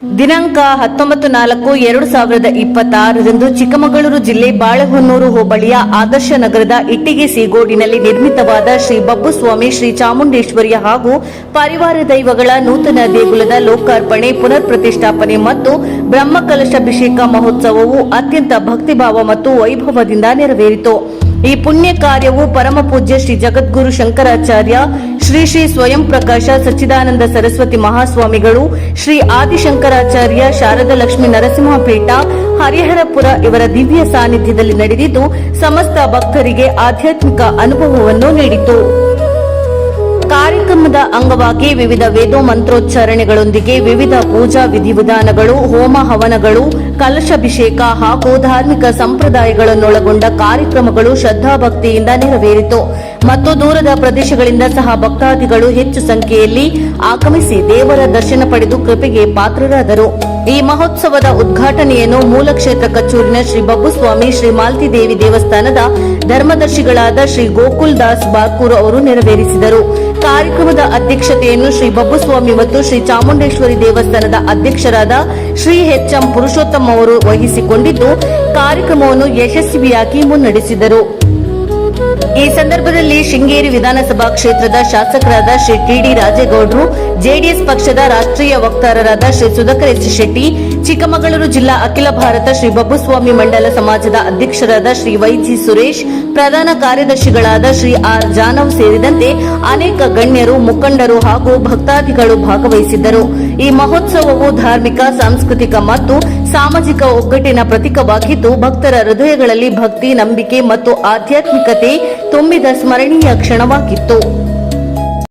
ದಿನಾಂಕ 19/4/2026ರಂದು ಚಿಕ್ಕಮಗಳೂರು ಜಿಲ್ಲೆ ಬಾಳೆಹೊನ್ನೂರು ಹೋಬಳಿಯ ಆದರ್ಶ ನಗರದ ಇಟ್ಟಿಗೆ ಸೀಗೋಡಿನಲ್ಲಿ ನಿರ್ಮಿತವಾದ ಶ್ರೀ ಬಬ್ಬುಸ್ವಾಮಿ ಶ್ರೀ ಚಾಮುಂಡೇಶ್ವರಿಯ ಹಾಗೂ ಪರಿವಾರ ದೈವಗಳ ನೂತನ ದೇಗುಲದ ಲೋಕಾರ್ಪಣೆ, ಪುನರ್ ಪ್ರತಿಷ್ಠಾಪನೆ ಮತ್ತು ಬ್ರಹ್ಮಕಲಶಾಭಿಷೇಕ ಮಹೋತ್ಸವವು ಅತ್ಯಂತ ಭಕ್ತಿಭಾವ ಮತ್ತು ವೈಭವದಿಂದ ನೆರವೇರಿತು. ಈ ಪುಣ್ಯ ಕಾರ್ಯವು ಪರಮ ಪೂಜ್ಯ ಶ್ರೀ ಜಗದ್ಗುರು ಶಂಕರಾಚಾರ್ಯ ಶ್ರೀ ಶ್ರೀ ಸ್ವಯಂ ಪ್ರಕಾಶ ಸಚ್ಚಿದಾನಂದ ಸರಸ್ವತಿ ಮಹಾಸ್ವಾಮಿಗಳು, ಶ್ರೀ ಆದಿಶಂಕರಾಚಾರ್ಯ ಶಾರದಾ ಲಕ್ಷ್ಮೀ ನರಸಿಂಹಪೀಠ ಹರಿಹರಪುರ ಇವರ ದಿವ್ಯ ಸಾನ್ನಿಧ್ಯದಲ್ಲಿ ನಡೆದಿದ್ದು ಸಮಸ್ತ ಭಕ್ತರಿಗೆ ಆಧ್ಯಾತ್ಮಿಕ ಅನುಭವವನ್ನು ನೀಡಿತು. ಕಾರ್ಯಕ್ರಮದ ಅಂಗವಾಗಿ ವಿವಿಧ ವೇದೋ ಮಂತ್ರೋಚ್ಚಾರಣೆಗಳೊಂದಿಗೆ ವಿವಿಧ ಪೂಜಾ ವಿಧಿವಿಧಾನಗಳು, ಹೋಮ ಹವನಗಳು, ಕಲಶಾಭಿಷೇಕ ಹಾಗೂ ಧಾರ್ಮಿಕ ಸಂಪ್ರದಾಯಗಳನ್ನೊಳಗೊಂಡ ಕಾರ್ಯಕ್ರಮಗಳು ಶ್ರದ್ಧಾಭಕ್ತಿಯಿಂದ ನೆರವೇರಿತು ಮತ್ತು ದೂರದ ಪ್ರದೇಶಗಳಿಂದ ಸಹ ಭಕ್ತಾದಿಗಳು ಹೆಚ್ಚು ಸಂಖ್ಯೆಯಲ್ಲಿ ಆಗಮಿಸಿ ದೇವರ ದರ್ಶನ ಪಡೆದು ಕೃಪೆಗೆ ಪಾತ್ರರಾದರು. ಈ ಮಹೋತ್ಸವದ ಉದ್ಘಾಟನೆಯನ್ನು ಮೂಲ ಕ್ಷೇತ್ರ ಕಚೂರಿನ ಶ್ರೀ ಬಬ್ಬುಸ್ವಾಮಿ ಶ್ರೀ ಮಾಲ್ತಿದೇವಿ ದೇವಸ್ಥಾನದ ಧರ್ಮದರ್ಶಿಗಳಾದ ಶ್ರೀ ಗೋಕುಲ್ ದಾಸ್ ಬಾರ್ಕೂರ್ ಅವರು ನೆರವೇರಿಸಿದರು. ಕಾರ್ಯಕ್ರಮದ ಅಧ್ಯಕ್ಷತೆಯನ್ನು ಶ್ರೀ ಬಬ್ಬುಸ್ವಾಮಿ ಮತ್ತು ಶ್ರೀ ಚಾಮುಂಡೇಶ್ವರಿ ದೇವಸ್ಥಾನದ ಅಧ್ಯಕ್ಷರಾದ ಶ್ರೀ ಎಚ್.ಎಂ. ಪುರುಷೋತ್ತಮ ಅವರು ವಹಿಸಿಕೊಂಡಿದ್ದು ಕಾರ್ಯಕ್ರಮವನ್ನು ಯಶಸ್ವಿಯಾಗಿ ಮುನ್ನಡೆಸಿದರು. ಈ ಸಂದರ್ಭದಲ್ಲಿ ಶೃಂಗೇರಿ ವಿಧಾನಸಭಾ ಕ್ಷೇತ್ರದ ಶಾಸಕರಾದ ಶ್ರೀ ಟಿ.ಡಿ. ರಾಜೇಗೌಡರು, ಜೆಡಿಎಸ್ ಪಕ್ಷದ ರಾಷ್ಟ್ರೀಯ ವಕ್ತಾರರಾದ ಶ್ರೀ ಸುಧಾಕರ್ ಎಸ್. ಶೆಟ್ಟಿ, ಚಿಕ್ಕಮಗಳೂರು ಜಿಲ್ಲಾ ಅಖಿಲ ಭಾರತ ಶ್ರೀ ಬಬ್ಬುಸ್ವಾಮಿ ಮಂಡಲ ಸಮಾಜದ ಅಧ್ಯಕ್ಷರಾದ ಶ್ರೀ ವೈ.ಜಿ. ಸುರೇಶ್, ಪ್ರಧಾನ ಕಾರ್ಯದರ್ಶಿಗಳಾದ ಶ್ರೀ ಆರ್. ಜಾನವ್ ಸೇರಿದಂತೆ ಅನೇಕ ಗಣ್ಯರು, ಮುಖಂಡರು ಹಾಗೂ ಭಕ್ತಾದಿಗಳು ಭಾಗವಹಿಸಿದ್ದರು. ಈ ಮಹೋತ್ಸವವು ಧಾರ್ಮಿಕ, ಸಾಂಸ್ಕೃತಿಕ ಮತ್ತು ಸಾಮಾಜಿಕ ಒಗ್ಗಟ್ಟಿನ ಪ್ರತೀಕವಾಗಿದ್ದು ಭಕ್ತರ ಹೃದಯಗಳಲ್ಲಿ ಭಕ್ತಿ, ನಂಬಿಕೆ ಮತ್ತು ಆಧ್ಯಾತ್ಮಿಕತೆ ತುಂಬಿದ ಸ್ಮರಣೀಯ ಕ್ಷಣವಾಗಿತ್ತು.